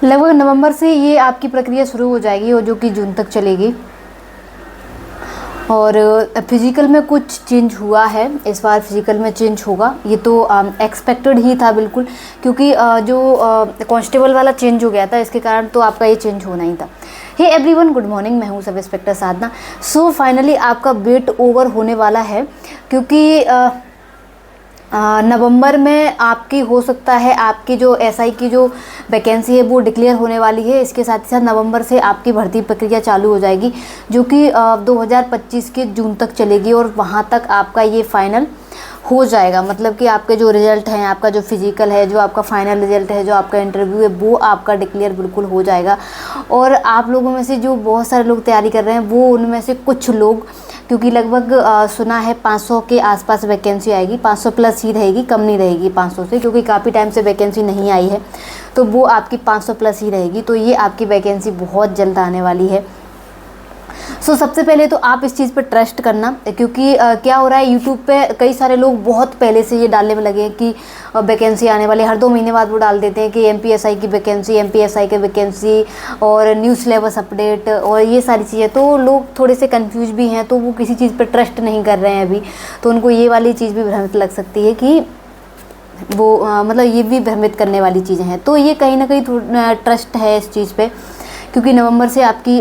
लगभग नवंबर से ये आपकी प्रक्रिया शुरू हो जाएगी और जो कि जून तक चलेगी। और फिज़िकल में कुछ चेंज हुआ है, इस बार फिज़िकल में चेंज होगा, ये तो एक्सपेक्टेड ही था बिल्कुल, क्योंकि जो कांस्टेबल वाला चेंज हो गया था, इसके कारण तो आपका ये चेंज होना ही था। हे एवरीवन, गुड मॉर्निंग, मैं हूँ सब इंस्पेक्टर साधना। सो फाइनली आपका वेट ओवर होने वाला है, क्योंकि नवंबर में आपकी हो सकता है आपकी जो एसआई की जो वैकेंसी है वो डिक्लेयर होने वाली है। इसके साथ ही साथ नवंबर से आपकी भर्ती प्रक्रिया चालू हो जाएगी, जो कि 2025 के जून तक चलेगी और वहाँ तक आपका ये फाइनल हो जाएगा। मतलब कि आपके जो रिज़ल्ट हैं, आपका जो फिज़िकल है, जो आपका फाइनल रिज़ल्ट है, जो आपका इंटरव्यू है, वो आपका डिक्लेयर बिल्कुल हो जाएगा। और आप लोगों में से जो बहुत सारे लोग तैयारी कर रहे हैं, वो उनमें से कुछ लोग, क्योंकि लगभग सुना है 500 के आसपास वैकेंसी आएगी, 500 प्लस ही रहेगी, कम नहीं रहेगी 500 से, क्योंकि काफ़ी टाइम से वैकेंसी नहीं आई है, तो वो आपकी 500 प्लस ही रहेगी। तो ये आपकी वैकेंसी बहुत जल्द आने वाली है। सो सबसे पहले तो आप इस चीज़ पर ट्रस्ट करना, क्योंकि क्या हो रहा है, यूट्यूब पे कई सारे लोग बहुत पहले से ये डालने में लगे हैं कि वैकेंसी आने वाली। हर 2 महीने बाद वो डाल देते हैं कि एमपीएसआई की वैकेंसी, एमपीएसआई की वैकेंसी और न्यू सिलेबस अपडेट और ये सारी चीज़ें। तो लोग थोड़े से कंफ्यूज भी हैं, तो वो किसी चीज़ पर ट्रस्ट नहीं कर रहे हैं अभी, तो उनको ये वाली चीज़ भी भ्रमित लग सकती है कि वो मतलब ये भी भ्रमित करने वाली चीज़ें हैं। तो ये कहीं ना कहीं ट्रस्ट है इस चीज़ पे, क्योंकि नवंबर से आपकी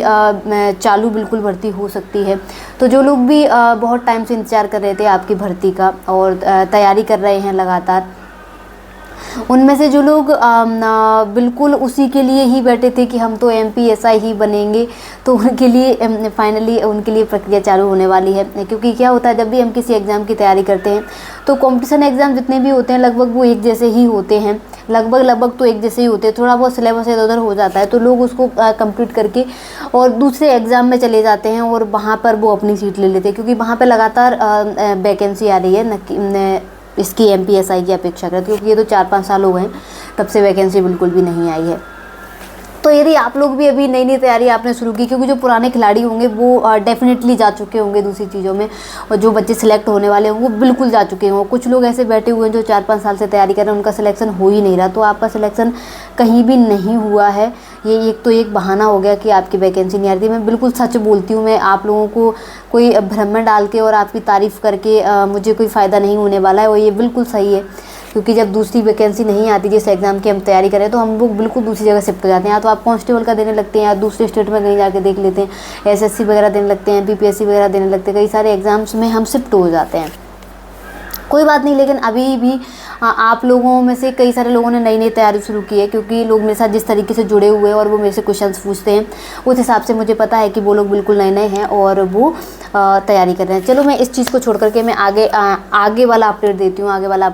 चालू बिल्कुल भर्ती हो सकती है। तो जो लोग भी बहुत टाइम से इंतज़ार कर रहे थे आपकी भर्ती का और तैयारी कर रहे हैं लगातार, उनमें से जो लोग बिल्कुल उसी के लिए ही बैठे थे कि हम तो एमपीएसआई ही बनेंगे, तो उनके लिए फाइनली उनके लिए प्रक्रिया चालू होने वाली है। क्योंकि क्या होता है, जब भी हम किसी एग्ज़ाम की तैयारी करते हैं तो कंपटीशन एग्ज़ाम जितने भी होते हैं लगभग वो एक जैसे ही होते हैं, लगभग तो एक जैसे ही होते हैं। थोड़ा बहुत सिलेबस इधर उधर हो जाता है, तो लोग उसको कंप्लीट करके और दूसरे एग्ज़ाम में चले जाते हैं और वहाँ पर वो अपनी सीट ले लेते हैं, क्योंकि वहाँ पर लगातार वैकेंसी आ रही है इसकी एमपीएसआई की अपेक्षा करते, क्योंकि ये तो 4-5 साल हो गए तब से वैकेंसी बिल्कुल भी नहीं आई है। तो यदि आप लोग भी अभी नई नई तैयारी आपने शुरू की, क्योंकि जो पुराने खिलाड़ी होंगे वो डेफिनेटली जा चुके होंगे दूसरी चीज़ों में, और जो बच्चे सिलेक्ट होने वाले होंगे वो बिल्कुल जा चुके होंगे। कुछ लोग ऐसे बैठे हुए हैं जो 4-5 साल से तैयारी कर रहे हैं, उनका सिलेक्शन हो ही नहीं रहा। तो आपका सिलेक्शन कहीं भी नहीं हुआ है, ये एक बहाना हो गया कि आपकी वैकेंसी नहीं आ रही थी। मैं बिल्कुल सच बोलती हूँ, मैं आप लोगों को कोई भ्रम में डाल के और आपकी तारीफ़ करके मुझे कोई फ़ायदा नहीं होने वाला है, और ये बिल्कुल सही है। क्योंकि जब दूसरी वैकेंसी नहीं आती, जिस एग्ज़ाम की हम तैयारी करें, तो हम लोग बिल्कुल दूसरी जगह शिफ्ट हो जाते हैं। या तो आप कांस्टेबल का देने लगते हैं, या दूसरे स्टेट में कहीं जाके देख लेते हैं, एसएससी वगैरह देने लगते हैं, बीपीएससी वगैरह देने लगते हैं, कई सारे एग्ज़ाम्स में हम शिफ्ट हो जाते हैं। कोई बात नहीं, लेकिन अभी भी आप लोगों में से कई सारे लोगों ने नई नई तैयारी शुरू की है, क्योंकि लोग मेरे साथ जिस तरीके से जुड़े हुए हैं और वो मेरे से क्वेश्चंस पूछते हैं, उस हिसाब से मुझे पता है कि वो लोग बिल्कुल नए नए हैं और वो तैयारी कर रहे हैं। चलो मैं इस चीज़ को छोड़ करके मैं आगे वाला अपडेट देती हूँ। आगे वाला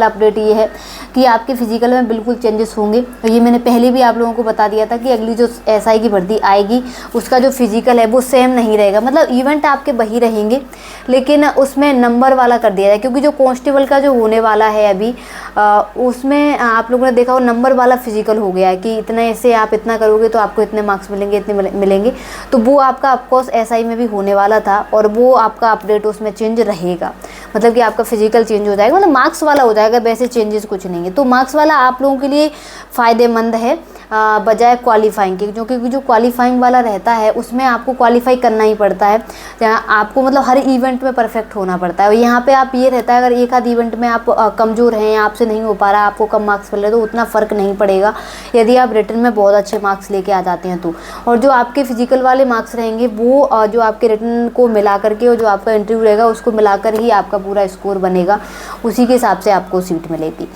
अपडेट ये है कि आपके फिजिकल में बिल्कुल चेंजेस होंगे। और ये मैंने पहले भी आप लोगों को बता दिया था कि अगली जो एसआई की भर्ती आएगी उसका जो फिजिकल है वो सेम नहीं रहेगा। मतलब इवेंट आपके वही रहेंगे, लेकिन उसमें नंबर वाला कर दिया जाए, क्योंकि जो कांस्टेबल का जो होने वाला है अभी उसमें आप लोगों ने देखा हो नंबर वाला फिजिकल हो गया है कि इतने से आप इतना करोगे तो आपको इतने मार्क्स मिलेंगे, इतने मिलेंगे। तो वो आपका ऑफकोर्स एसआई में भी होने वाला था, और वो आपका अपडेट उसमें चेंज रहेगा। मतलब कि आपका फिजिकल चेंज हो जाएगा, मतलब मार्क्स वाला हो जाएगा, वैसे चेंजेस कुछ नहीं है। तो मार्क्स वाला आप लोगों के लिए फ़ायदेमंद है बजाय क्वालिफाइंग के, क्योंकि जो क्वालिफाइंग वाला रहता है उसमें आपको क्वालिफाई करना ही पड़ता है, जहाँ आपको मतलब हर इवेंट में परफेक्ट होना पड़ता है। और यहाँ पे आप ये रहता है, अगर एक आध इवेंट में आप कमज़ोर हैं, आपसे नहीं हो पा रहा, आपको कम मार्क्स मिल रहे, तो उतना फ़र्क नहीं पड़ेगा यदि आप रिटर्न में बहुत अच्छे मार्क्स लेके आ जाते हैं तो। और जो आपके फिजिकल वाले मार्क्स रहेंगे वो जो आपके रिटर्न को मिला करके और जो आपका इंटरव्यू रहेगा उसको मिलाकर ही आपका पूरा स्कोर बनेगा, उसी के हिसाब से आपको सीट मिलेगी।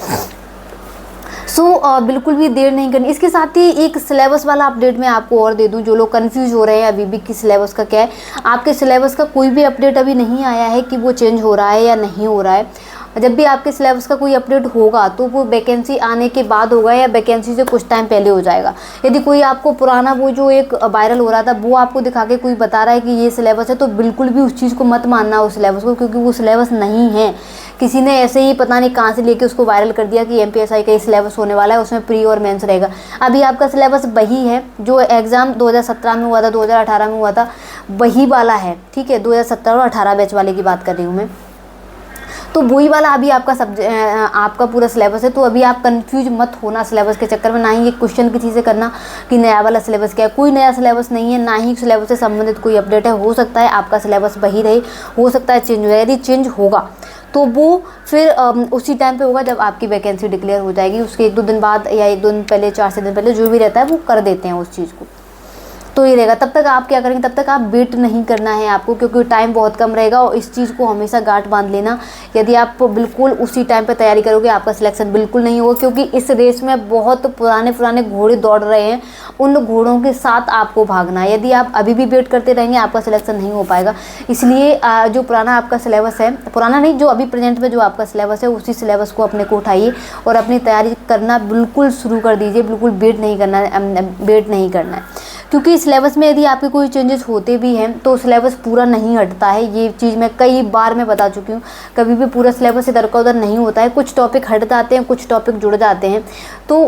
बिल्कुल भी देर नहीं करनी। इसके साथ ही एक सिलेबस वाला अपडेट मैं आपको और दे दूं, जो लोग कंफ्यूज हो रहे हैं अभी भी कि सिलेबस का क्या है। आपके सिलेबस का कोई भी अपडेट अभी नहीं आया है कि वो चेंज हो रहा है या नहीं हो रहा है। जब भी आपके सिलेबस का कोई अपडेट होगा तो वो वैकेंसी आने के बाद होगा या वैकेंसी से कुछ टाइम पहले हो जाएगा। यदि कोई आपको पुराना वो जो एक वायरल हो रहा था वो आपको दिखा के कोई बता रहा है कि ये सिलेबस है, तो बिल्कुल भी उस चीज़ को मत मानना उस सिलेबस को, क्योंकि वो सिलेबस नहीं है। किसी ने ऐसे ही पता नहीं कहाँ से लेके उसको वायरल कर दिया कि एमपीएसआई का सिलेबस होने वाला है, उसमें प्री और मेंस रहेगा। अभी आपका सिलेबस वही है जो एग्ज़ाम 2017 में हुआ था, 2018 में हुआ था, वही वाला है। ठीक है, 2017 और 18 बैच वाले की बात कर रही हूँ मैं। तो वही वाला अभी आपका पूरा सिलेबस है। तो अभी आप कंफ्यूज मत होना सिलेबस के चक्कर में, ना ही ये क्वेश्चन किसी से करना कि नया वाला सिलेबस क्या है। कोई नया सिलेबस नहीं है, ना ही सिलेबस से संबंधित कोई अपडेट है। हो सकता है आपका सिलेबस वही रहे, हो सकता है चेंज हो जाए। यदि चेंज होगा तो वो फिर उसी टाइम पे होगा जब आपकी वैकेंसी डिक्लेयर हो जाएगी। उसके 1-2 दिन बाद या 1-2 दिन पहले, 4 दिन पहले, जो भी रहता है वो कर देते हैं उस चीज़ को। तो ये रहेगा। तब तक आप क्या करेंगे, तब तक आप वेट नहीं करना है आपको, क्योंकि टाइम बहुत कम रहेगा। और इस चीज़ को हमेशा गांठ बांध लेना, यदि आप बिल्कुल उसी टाइम पे तैयारी करोगे आपका सिलेक्शन बिल्कुल नहीं होगा, क्योंकि इस रेस में बहुत पुराने घोड़े दौड़ रहे हैं। उन घोड़ों के साथ आपको भागना है। यदि आप अभी भी वेट करते रहेंगे आपका सिलेक्शन नहीं हो पाएगा। इसलिए जो पुराना आपका सिलेबस है, पुराना नहीं, जो अभी प्रेजेंट में जो आपका सिलेबस है, उसी सिलेबस को अपने को उठाइए और अपनी तैयारी करना बिल्कुल शुरू कर दीजिए। बिल्कुल वेट नहीं करना है, क्योंकि सिलेबस में यदि आपके कोई चेंजेस होते भी हैं तो सिलेबस पूरा नहीं हटता है। ये चीज़ मैं कई बार मैं बता चुकी हूँ। कभी भी पूरा सिलेबस इधर का उधर नहीं होता है। कुछ टॉपिक हट जाते हैं, कुछ टॉपिक जुड़ जाते हैं। तो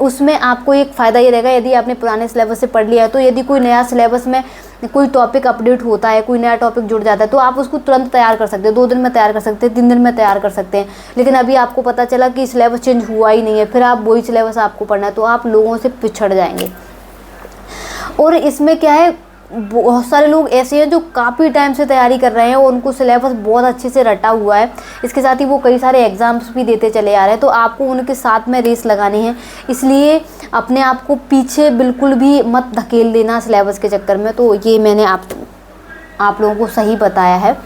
उसमें आपको एक फ़ायदा ये रहेगा, यदि आपने पुराने सिलेबस से पढ़ लिया है तो यदि कोई नया सिलेबस में कोई टॉपिक अपडेट होता है, कोई नया टॉपिक जुड़ जाता है, तो आप उसको तुरंत तैयार कर सकते हैं। 2 दिन में तैयार कर सकते हैं, 3 दिन में तैयार कर सकते हैं। लेकिन अभी आपको पता चला कि सिलेबस चेंज हुआ ही नहीं है, फिर आप वही सिलेबस आपको पढ़ना है, तो आप लोगों से पिछड़ जाएंगे। और इसमें क्या है, बहुत सारे लोग ऐसे हैं जो काफ़ी टाइम से तैयारी कर रहे हैं और उनको सिलेबस बहुत अच्छे से रटा हुआ है। इसके साथ ही वो कई सारे एग्ज़ाम्स भी देते चले आ रहे हैं। तो आपको उनके साथ में रेस लगानी है। इसलिए अपने आप को पीछे बिल्कुल भी मत धकेल देना सिलेबस के चक्कर में। तो ये मैंने आप लोगों को सही बताया है।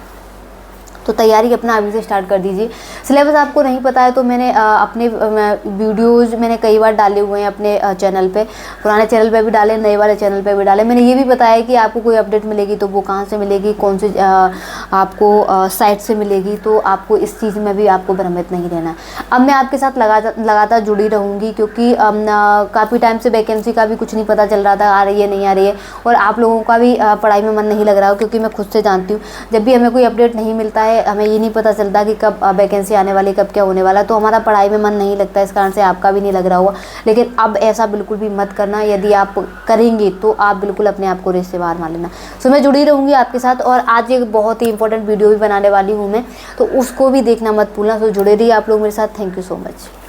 तो तैयारी अपना अभी से स्टार्ट कर दीजिए। सिलेबस आपको नहीं पता है तो मैंने अपने वीडियोज़ मैंने कई बार डाले हुए हैं अपने चैनल पे, पुराने चैनल पे भी डाले, नए वाले चैनल पे भी डाले। मैंने ये भी बताया कि आपको कोई अपडेट मिलेगी तो वो कहाँ से मिलेगी, कौन से आपको साइट से मिलेगी। तो आपको इस चीज़ में भी आपको भ्रमित नहीं रहना है। अब मैं आपके साथ लगातार जुड़ी रहूँगी, क्योंकि काफ़ी टाइम से वैकेंसी का भी कुछ नहीं पता चल रहा था, आ रही है नहीं आ रही है। और आप लोगों का भी पढ़ाई में मन नहीं लग रहा हो, क्योंकि मैं खुद से जानती हूँ जब भी हमें कोई अपडेट नहीं मिलता है, हमें ये नहीं पता चलता कि कब वैकेंसी आने वाली, कब क्या होने वाला, तो हमारा पढ़ाई में मन नहीं लगता। इस कारण से आपका भी नहीं लग रहा होगा। लेकिन अब ऐसा बिल्कुल भी मत करना। यदि आप करेंगे तो आप बिल्कुल अपने आप को रेस से बाहर मान लेना। सो मैं जुड़ी रहूँगी आपके साथ, और आज एक बहुत ही इंपॉर्टेंट वीडियो भी बनाने वाली हूँ मैं, तो उसको भी देखना मत भूलना। सो जुड़े रहिए आप लोग मेरे साथ। Thank you so much.